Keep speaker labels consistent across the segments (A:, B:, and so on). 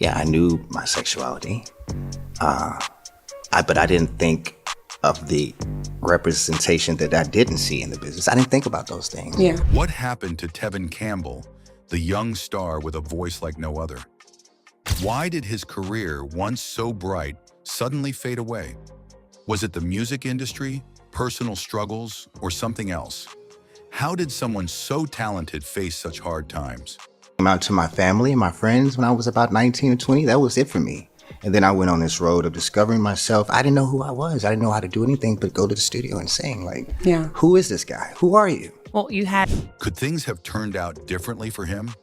A: Yeah, I knew my sexuality, but I didn't think of the representation that I didn't see in the business. I didn't think about those things.
B: Yeah.
C: What happened to Tevin Campbell, the young star with a voice like no other? Why did his career, once so bright, suddenly fade away? Was it the music industry, personal struggles, or something else? How did someone so talented face such hard times?
A: Came out to my family and my friends when I was about 19 or 20. That was it for me. And then I went on this road of discovering myself. I didn't know who I was. I didn't know how to do anything but go to the studio and sing. Like,
B: Yeah.
A: Who is this guy? Who are you?
B: Well, you had.
C: Could things have turned out differently for him?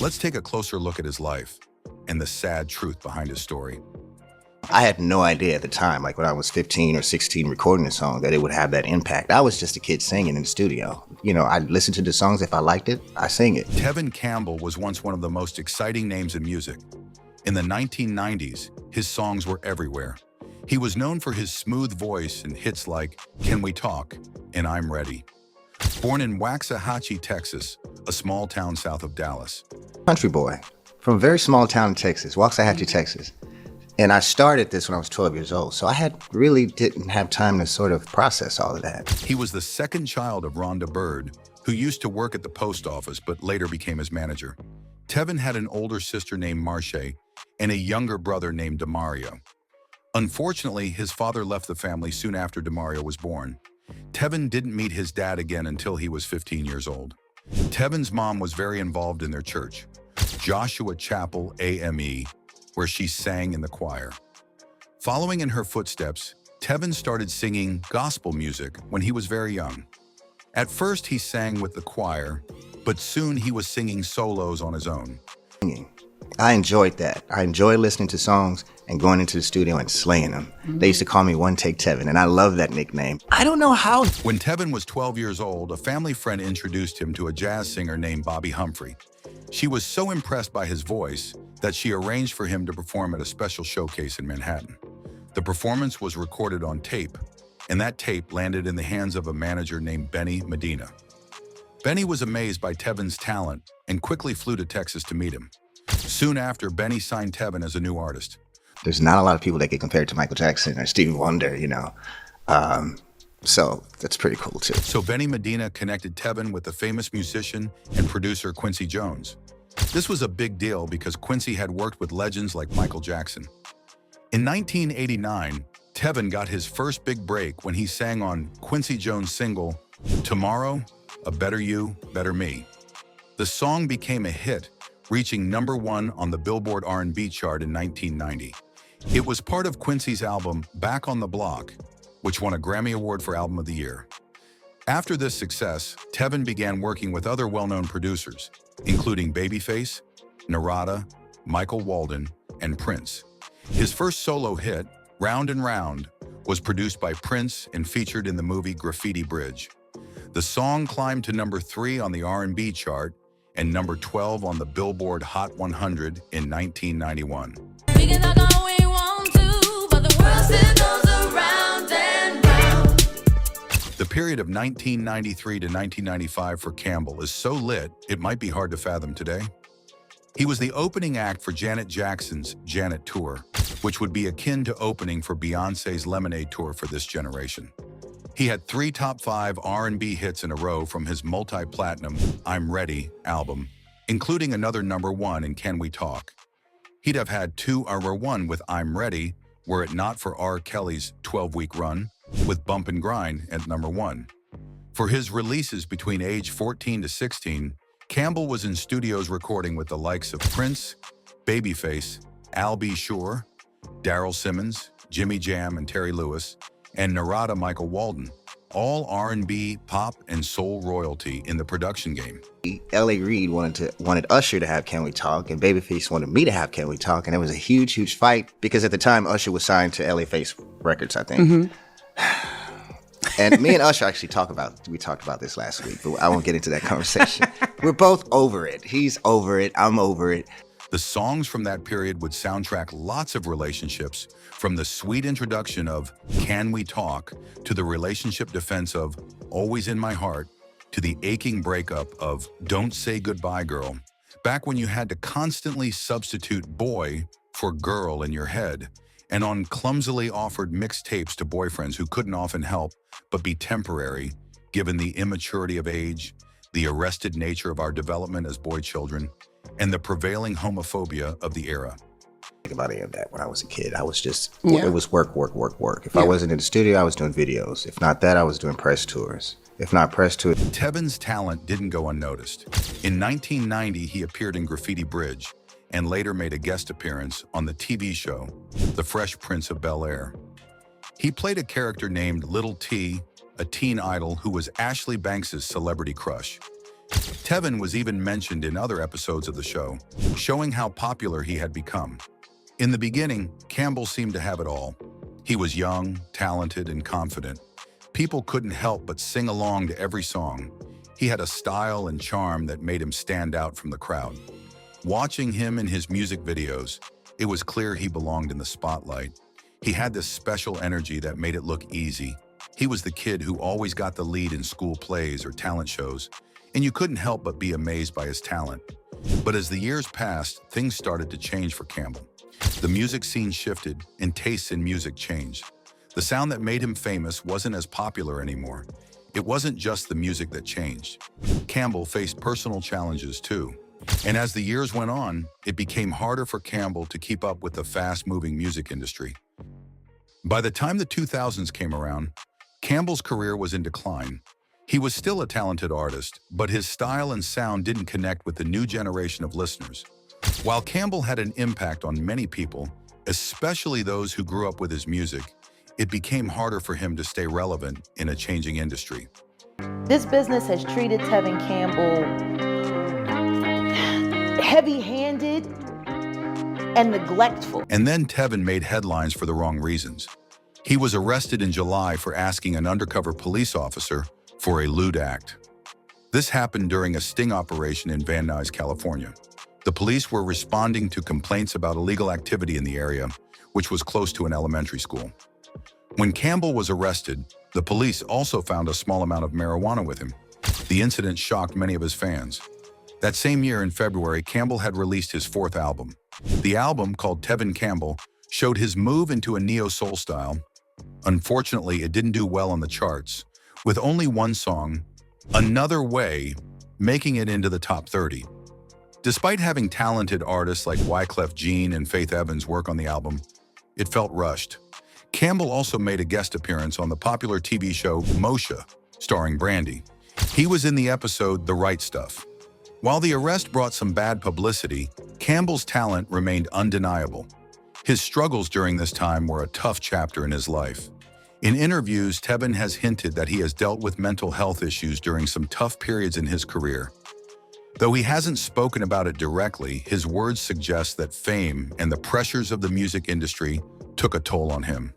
C: Let's take a closer look at his life and the sad truth behind his story.
A: I had no idea at the time, like when I was 15 or 16 recording a song, that it would have that impact. I was just a kid singing in the studio. I listened to the songs. If I liked it, I sing it.
C: Tevin Campbell was once one of the most exciting names in music. In the 1990s, his songs were everywhere. He was known for his smooth voice and hits like Can We Talk and I'm Ready. Born in Waxahachie, Texas, a small town south of Dallas.
A: Country boy from a very small town in Texas, Waxahachie, Texas. And I started this when I was 12 years old. So I really didn't have time to sort of process all of that.
C: He was the second child of Rhonda Byrd, who used to work at the post office but later became his manager. Tevin had an older sister named Marche and a younger brother named Demario. Unfortunately, his father left the family soon after Demario was born. Tevin didn't meet his dad again until he was 15 years old. Tevin's mom was very involved in their church, Joshua Chapel A.M.E., where she sang in the choir. Following in her footsteps, Tevin started singing gospel music when he was very young. At first, he sang with the choir, but soon he was singing solos on his own.
A: I enjoyed that. I enjoyed listening to songs and going into the studio and slaying them. They used to call me One Take Tevin, and I love that nickname. I don't know how.
C: When Tevin was 12 years old, a family friend introduced him to a jazz singer named Bobby Humphrey. She was so impressed by his voice that she arranged for him to perform at a special showcase in Manhattan. The performance was recorded on tape, and that tape landed in the hands of a manager named Benny Medina. Benny was amazed by Tevin's talent and quickly flew to Texas to meet him. Soon after, Benny signed Tevin as a new artist.
A: There's not a lot of people that get compared to Michael Jackson or Stevie Wonder, So that's pretty cool too.
C: So Benny Medina connected Tevin with the famous musician and producer Quincy Jones. This was a big deal because Quincy had worked with legends like Michael Jackson. In 1989, Tevin got his first big break when he sang on Quincy Jones' single, Tomorrow, A Better You, Better Me. The song became a hit, reaching #1 on the Billboard R&B chart in 1990. It was part of Quincy's album, Back on the Block, which won a Grammy Award for Album of the Year. After this success, Tevin began working with other well-known producers, including Babyface, Narada, Michael Walden, and Prince. His first solo hit, Round and Round, was produced by Prince and featured in the movie Graffiti Bridge. The song climbed to #3 on the R&B chart and #12 on the Billboard Hot 100 in 1991.
D: We can talk all we want to, but the world still goes around and round.
C: The period of 1993 to 1995 for Campbell is so lit, it might be hard to fathom today. He was the opening act for Janet Jackson's Janet Tour, which would be akin to opening for Beyoncé's Lemonade Tour for this generation. He had 3 top 5 R&B hits in a row from his multi-platinum I'm Ready album, including another #1 in Can We Talk. He'd have had 2 #1 with I'm Ready were it not for R. Kelly's 12-week run with Bump and Grind at #1. For his releases between age 14 to 16, Campbell was in studios recording with the likes of Prince, Babyface, Al B. Sure, Daryl Simmons, Jimmy Jam and Terry Lewis, and Narada Michael Walden, all R&B, pop, and soul royalty in the production game.
A: L.A. Reid wanted Usher to have Can We Talk, and Babyface wanted me to have Can We Talk, and it was a huge, huge fight because at the time Usher was signed to L.A. Face Records, I think. And me and Usher actually talked about this last week, but I won't get into that conversation. We're both over it. He's over it. I'm over it.
C: The songs from that period would soundtrack lots of relationships, from the sweet introduction of Can We Talk to the relationship defense of Always in My Heart to the aching breakup of Don't Say Goodbye Girl. back when you had to constantly substitute boy for girl in your head, and on clumsily offered mixed tapes to boyfriends who couldn't often help but be temporary, given the immaturity of age, the arrested nature of our development as boy children, and the prevailing homophobia of the era.
A: Think about any of that when I was a kid. I was just,
B: Yeah.
A: it was work, work, work, work. If I wasn't in the studio, I was doing videos. If not that, I was doing press tours. If not press tours.
C: Tevin's talent didn't go unnoticed. In 1990, he appeared in Graffiti Bridge and later made a guest appearance on the TV show The Fresh Prince of Bel-Air. He played a character named Little T, a teen idol who was Ashley Banks's celebrity crush. Tevin was even mentioned in other episodes of the show, showing how popular he had become. In the beginning, Campbell seemed to have it all. He was young, talented, and confident. People couldn't help but sing along to every song. He had a style and charm that made him stand out from the crowd. Watching him in his music videos, it was clear he belonged in the spotlight. He had this special energy that made it look easy. He was the kid who always got the lead in school plays or talent shows, and you couldn't help but be amazed by his talent. But as the years passed, things started to change for Campbell. The music scene shifted, and tastes in music changed. The sound that made him famous wasn't as popular anymore. It wasn't just the music that changed. Campbell faced personal challenges too. And as the years went on, it became harder for Campbell to keep up with the fast-moving music industry. By the time the 2000s came around, Campbell's career was in decline. He was still a talented artist, but his style and sound didn't connect with the new generation of listeners. While Campbell had an impact on many people, especially those who grew up with his music, it became harder for him to stay relevant in a changing industry.
B: This business has treated Tevin Campbell heavy-handed and neglectful.
C: And then Tevin made headlines for the wrong reasons. He was arrested in July for asking an undercover police officer for a lewd act. This happened during a sting operation in Van Nuys, California. The police were responding to complaints about illegal activity in the area, which was close to an elementary school. When Campbell was arrested, the police also found a small amount of marijuana with him. The incident shocked many of his fans. That same year in February, Campbell had released his fourth album. The album, called Tevin Campbell, showed his move into a neo-soul style. Unfortunately, it didn't do well on the charts, with only one song, Another Way, making it into the top 30. Despite having talented artists like Wyclef Jean and Faith Evans work on the album, it felt rushed. Campbell also made a guest appearance on the popular TV show Moshe, starring Brandy. He was in the episode The Right Stuff. While the arrest brought some bad publicity, Campbell's talent remained undeniable. His struggles during this time were a tough chapter in his life. In interviews, Tevin has hinted that he has dealt with mental health issues during some tough periods in his career. Though he hasn't spoken about it directly, his words suggest that fame and the pressures of the music industry took a toll on him.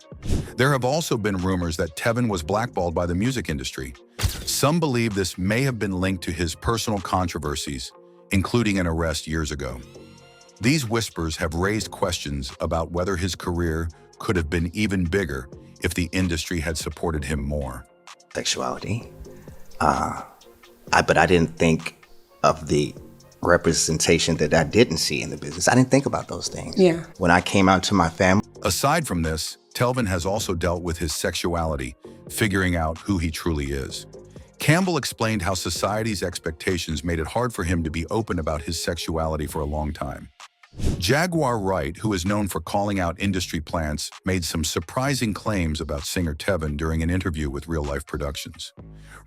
C: There have also been rumors that Tevin was blackballed by the music industry. Some believe this may have been linked to his personal controversies, including an arrest years ago. These whispers have raised questions about whether his career could have been even bigger if the industry had supported him more.
A: Sexuality. But I didn't think of the representation that I didn't see in the business. I didn't think about those things.
B: Yeah.
A: When I came out to my family.
C: Aside from this, Tevin has also dealt with his sexuality, figuring out who he truly is. Campbell explained how society's expectations made it hard for him to be open about his sexuality for a long time. Jaguar Wright, who is known for calling out industry plants, made some surprising claims about singer Tevin during an interview with Real Life Productions.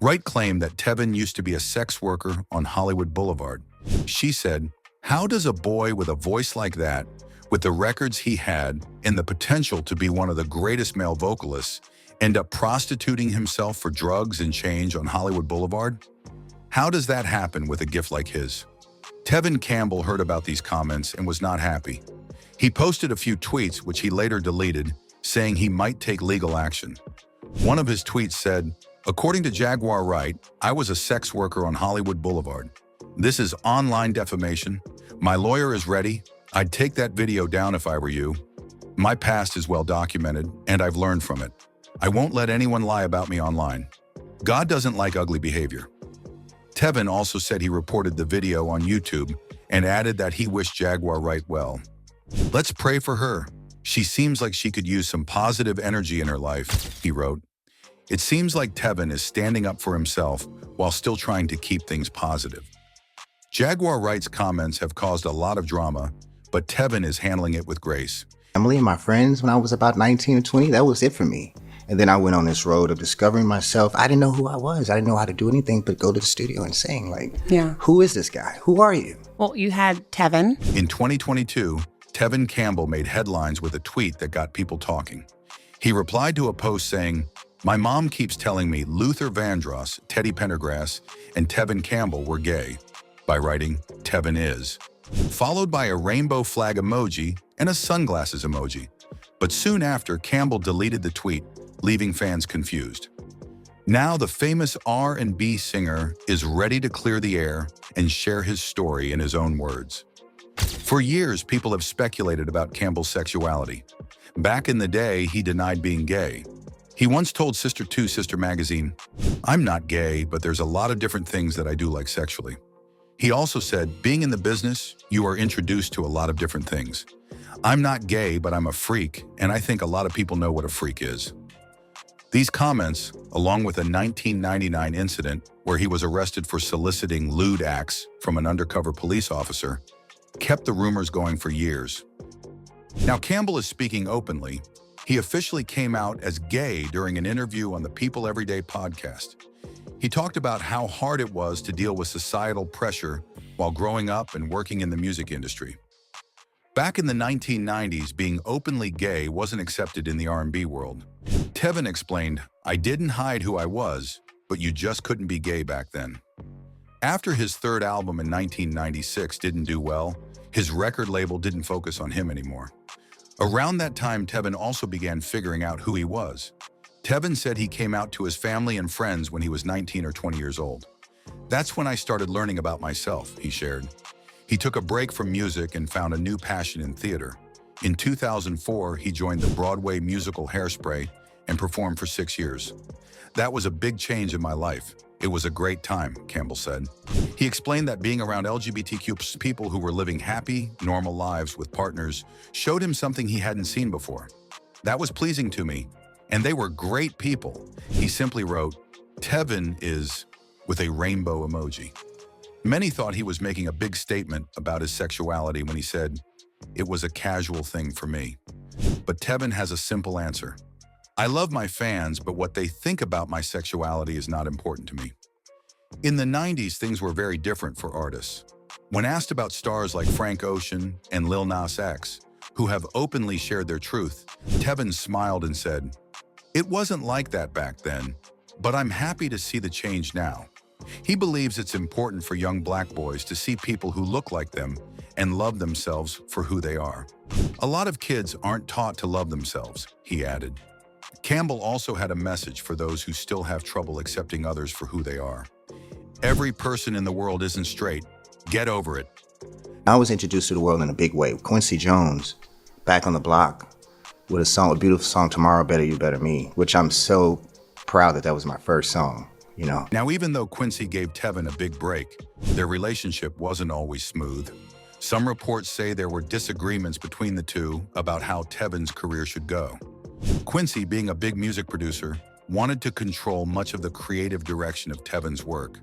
C: Wright claimed that Tevin used to be a sex worker on Hollywood Boulevard. She said, "How does a boy with a voice like that, with the records he had and the potential to be one of the greatest male vocalists, end up prostituting himself for drugs and change on Hollywood Boulevard? How does that happen with a gift like his?" Tevin Campbell heard about these comments and was not happy. He posted a few tweets, which he later deleted, saying he might take legal action. One of his tweets said, "According to Jaguar Wright, I was a sex worker on Hollywood Boulevard. This is online defamation. My lawyer is ready. I'd take that video down if I were you. My past is well documented, and I've learned from it. I won't let anyone lie about me online. God doesn't like ugly behavior." Tevin also said he reported the video on YouTube and added that he wished Jaguar Wright well. "Let's pray for her. She seems like she could use some positive energy in her life," he wrote. It seems like Tevin is standing up for himself while still trying to keep things positive. Jaguar Wright's comments have caused a lot of drama, but Tevin is handling it with grace.
A: Family and my friends when I was about 19 or 20, that was it for me. And then I went on this road of discovering myself. I didn't know who I was. I didn't know how to do anything but go to the studio and sing. Like, who is this guy? Who are you?
E: Well, you had Tevin.
C: In 2022, Tevin Campbell made headlines with a tweet that got people talking. He replied to a post saying, "My mom keeps telling me Luther Vandross, Teddy Pendergrass, and Tevin Campbell were gay," by writing, "Tevin is," followed by a rainbow flag emoji and a sunglasses emoji. But soon after, Campbell deleted the tweet, leaving fans confused. Now the famous R&B singer is ready to clear the air and share his story in his own words. For years, people have speculated about Campbell's sexuality. Back in the day, he denied being gay. He once told Sister 2 Sister magazine, "I'm not gay, but there's a lot of different things that I do like sexually." He also said, "Being in the business, you are introduced to a lot of different things. I'm not gay, but I'm a freak, and I think a lot of people know what a freak is." These comments, along with a 1999 incident where he was arrested for soliciting lewd acts from an undercover police officer, kept the rumors going for years. Now Campbell is speaking openly. He officially came out as gay during an interview on the People Everyday podcast. He talked about how hard it was to deal with societal pressure while growing up and working in the music industry. Back in the 1990s, being openly gay wasn't accepted in the R&B world. Tevin explained, "I didn't hide who I was, but you just couldn't be gay back then." After his third album in 1996 didn't do well, his record label didn't focus on him anymore. Around that time, Tevin also began figuring out who he was. Tevin said he came out to his family and friends when he was 19 or 20 years old. "That's when I started learning about myself," he shared. He took a break from music and found a new passion in theater. In 2004, he joined the Broadway musical Hairspray and performed for 6 years. "That was a big change in my life. It was a great time," Campbell said. He explained that being around LGBTQ people who were living happy, normal lives with partners showed him something he hadn't seen before. "That was pleasing to me, and they were great people." He simply wrote, "Tevin is," with a rainbow emoji. Many thought he was making a big statement about his sexuality when he said, "It was a casual thing for me." But Tevin has a simple answer. "I love my fans, but what they think about my sexuality is not important to me." In the 90s, things were very different for artists. When asked about stars like Frank Ocean and Lil Nas X, who have openly shared their truth, Tevin smiled and said, "It wasn't like that back then, but I'm happy to see the change now." He believes it's important for young black boys to see people who look like them and love themselves for who they are. "A lot of kids aren't taught to love themselves," he added. Campbell also had a message for those who still have trouble accepting others for who they are. "Every person in the world isn't straight. Get over it."
A: I was introduced to the world in a big way. Quincy Jones, Back on the Block, with a beautiful song, Tomorrow Better You Better Me, which I'm so proud that was my first song.
C: Now, even though Quincy gave Tevin a big break, their relationship wasn't always smooth. Some reports say there were disagreements between the two about how Tevin's career should go. Quincy, being a big music producer, wanted to control much of the creative direction of Tevin's work.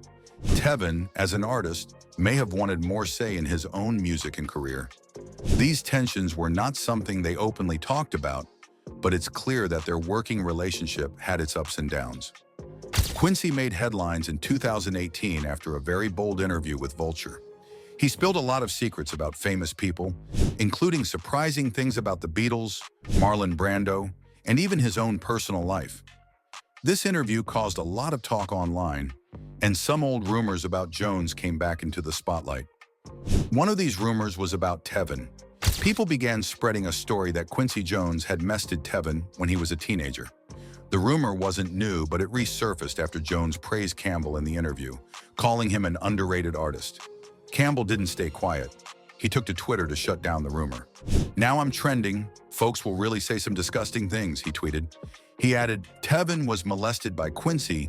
C: Tevin, as an artist, may have wanted more say in his own music and career. These tensions were not something they openly talked about, but it's clear that their working relationship had its ups and downs. Quincy made headlines in 2018 after a very bold interview with Vulture. He spilled a lot of secrets about famous people, including surprising things about the Beatles, Marlon Brando, and even his own personal life. This interview caused a lot of talk online, and some old rumors about Jones came back into the spotlight. One of these rumors was about Tevin. People began spreading a story that Quincy Jones had messed with Tevin when he was a teenager. The rumor wasn't new, but it resurfaced after Jones praised Campbell in the interview, calling him an underrated artist. Campbell didn't stay quiet. He took to Twitter to shut down the rumor. "Now I'm trending. Folks will really say some disgusting things," he tweeted. He added, "Tevin was molested by Quincy.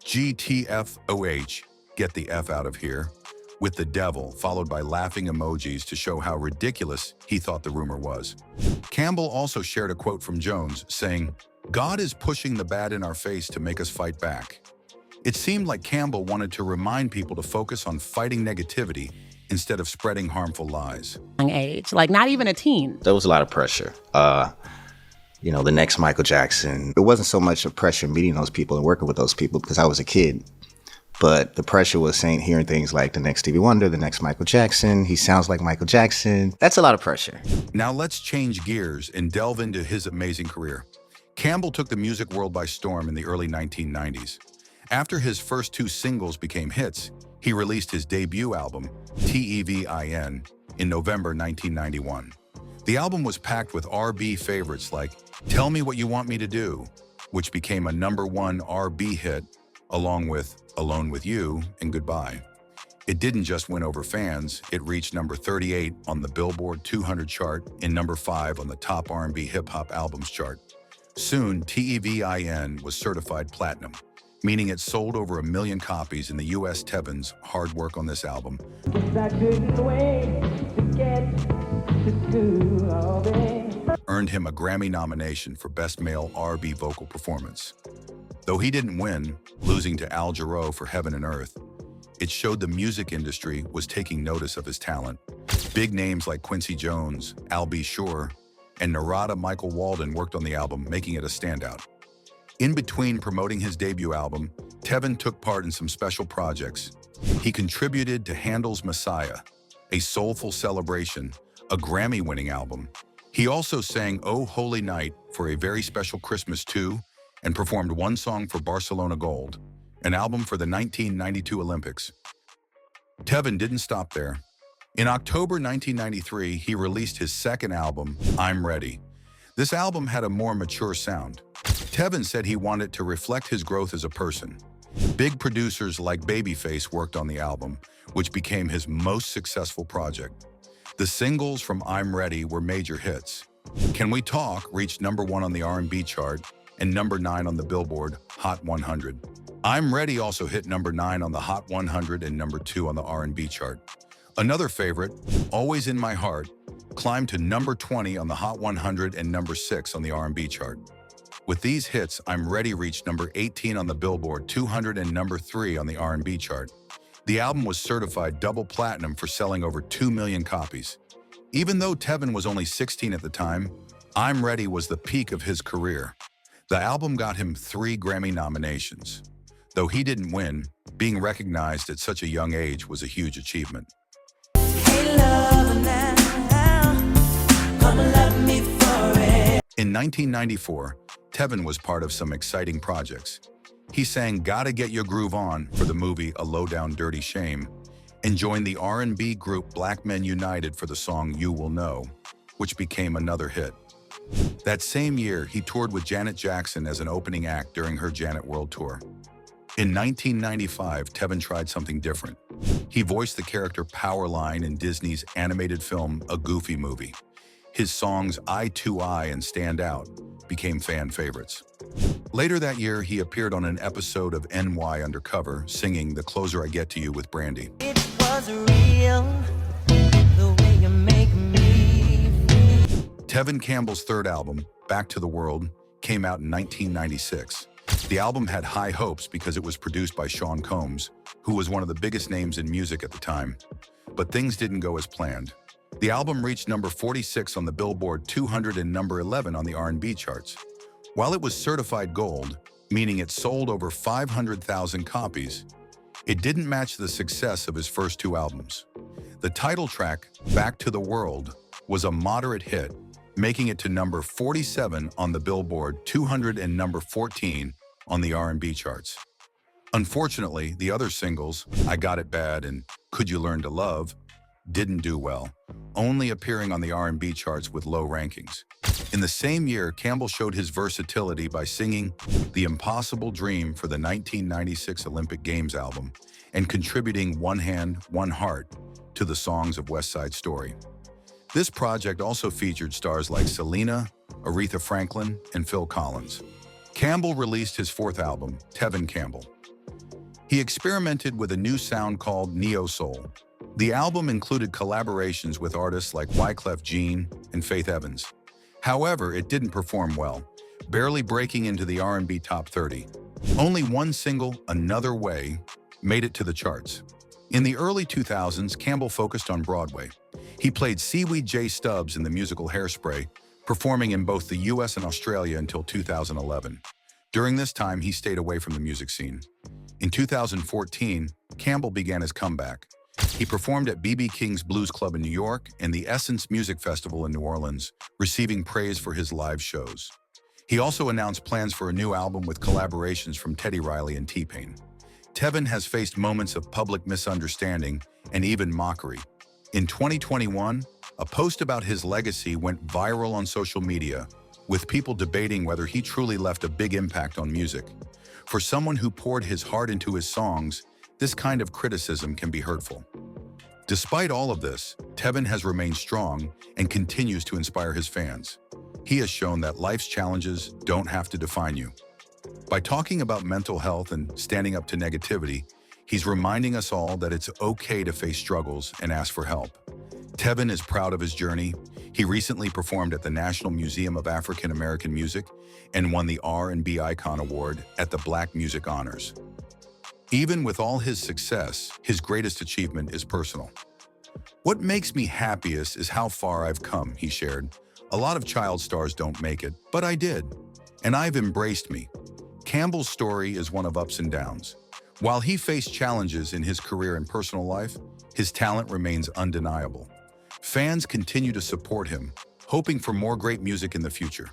C: GTFOH, get the F out of here. with the devil, followed by laughing emojis to show how ridiculous he thought the rumor was. Campbell also shared a quote from Jones saying, "God is pushing the bad in our face to make us fight back." It seemed like Campbell wanted to remind people to focus on fighting negativity instead of spreading harmful lies.
E: Young age, like not even a teen.
A: There was a lot of pressure. The next Michael Jackson. It wasn't so much a pressure meeting those people and working with those people because I was a kid. But the pressure was hearing things like the next Stevie Wonder, the next Michael Jackson. He sounds like Michael Jackson. That's a lot of pressure.
C: Now let's change gears and delve into his amazing career. Campbell took the music world by storm in the early 1990s. After his first two singles became hits, he released his debut album, Tevin, in November 1991. The album was packed with R&B favorites like Tell Me What You Want Me to Do, which became a #1 R&B hit, along with Alone With You and Goodbye. It didn't just win over fans, it reached number 38 on the Billboard 200 chart and number 5 on the top R&B hip-hop albums chart. Soon, Tevin was certified platinum, meaning it sold over 1 million copies in the U.S. Tevin's hard work on this album earned him a Grammy nomination for Best Male R&B Vocal Performance. Though he didn't win, losing to Al Jarreau for Heaven and Earth, it showed the music industry was taking notice of his talent. Big names like Quincy Jones, Al B. Sure, and Narada Michael Walden worked on the album, making it a standout. In between promoting his debut album, Tevin took part in some special projects. He contributed to Handel's Messiah, a soulful celebration, a Grammy-winning album. He also sang Oh Holy Night for a very special Christmas too, and performed one song for Barcelona Gold, an album for the 1992 Olympics. Tevin didn't stop there. In October 1993, he released his second album, I'm Ready. This album had a more mature sound. Tevin said he wanted to reflect his growth as a person. Big producers like Babyface worked on the album, which became his most successful project. The singles from I'm Ready were major hits. Can We Talk reached #1 on the R&B chart and #9 on the Billboard Hot 100. I'm Ready also hit #9 on the Hot 100 and #2 on the R&B chart. Another favorite, Always in My Heart, climbed to #20 on the Hot 100 and #6 on the R&B chart. With these hits, I'm Ready reached #18 on the Billboard 200 and #3 on the R&B chart. The album was certified double platinum for selling over 2 million copies. Even though Tevin was only 16 at the time, I'm Ready was the peak of his career. The album got him 3 Grammy nominations. Though he didn't win, being recognized at such a young age was a huge achievement. In 1994, Tevin was part of some exciting projects. He sang Gotta Get Your Groove On for the movie A Low Down Dirty Shame, and joined the R&B group Black Men United for the song You Will Know, which became another hit. That same year, he toured with Janet Jackson as an opening act during her Janet World Tour. In 1995, Tevin tried something different. He voiced the character Powerline in Disney's animated film A Goofy Movie. His songs Eye to Eye and Stand Out became fan favorites. Later that year, he appeared on an episode of NY Undercover, singing The Closer I Get to You with Brandy.
F: It was real, the way you make me feel.
C: Tevin Campbell's third album, Back to the World, came out in 1996. The album had high hopes because it was produced by Sean Combs, who was one of the biggest names in music at the time. But things didn't go as planned. The album reached #46 on the Billboard 200 and #11 on the R&B charts. While it was certified gold, meaning it sold over 500,000 copies, it didn't match the success of his first 2 albums. The title track, Back to the World, was a moderate hit, making it to #47 on the Billboard 200 and #14 on the R&B charts. Unfortunately, the other singles, I Got It Bad and Could You Learn to Love, didn't do well, only appearing on the R&B charts with low rankings. In the same year, Campbell showed his versatility by singing The Impossible Dream for the 1996 Olympic Games album and contributing One Hand, One Heart to the songs of West Side Story. This project also featured stars like Selena, Aretha Franklin, and Phil Collins. Campbell released his 4th album, Tevin Campbell. He experimented with a new sound called neo-soul, The album included collaborations with artists like Wyclef Jean and Faith Evans. However, it didn't perform well, barely breaking into the R&B top 30. Only one single, Another Way, made it to the charts. In the early 2000s, Campbell focused on Broadway. He played Seaweed J. Stubbs in the musical Hairspray, performing in both the US and Australia until 2011. During this time, he stayed away from the music scene. In 2014, Campbell began his comeback. He performed at B.B. King's Blues Club in New York and the Essence Music Festival in New Orleans, receiving praise for his live shows. He also announced plans for a new album with collaborations from Teddy Riley and T-Pain. Tevin has faced moments of public misunderstanding and even mockery. In 2021, a post about his legacy went viral on social media, with people debating whether he truly left a big impact on music. For someone who poured his heart into his songs, this kind of criticism can be hurtful. Despite all of this, Tevin has remained strong and continues to inspire his fans. He has shown that life's challenges don't have to define you. By talking about mental health and standing up to negativity, he's reminding us all that it's okay to face struggles and ask for help. Tevin is proud of his journey. He recently performed at the National Museum of African American Music and won the R&B Icon Award at the Black Music Honors. Even with all his success, his greatest achievement is personal. "What makes me happiest is how far I've come," he shared. "A lot of child stars don't make it, but I did. And I've embraced me." Campbell's story is one of ups and downs. While he faced challenges in his career and personal life, his talent remains undeniable. Fans continue to support him, hoping for more great music in the future.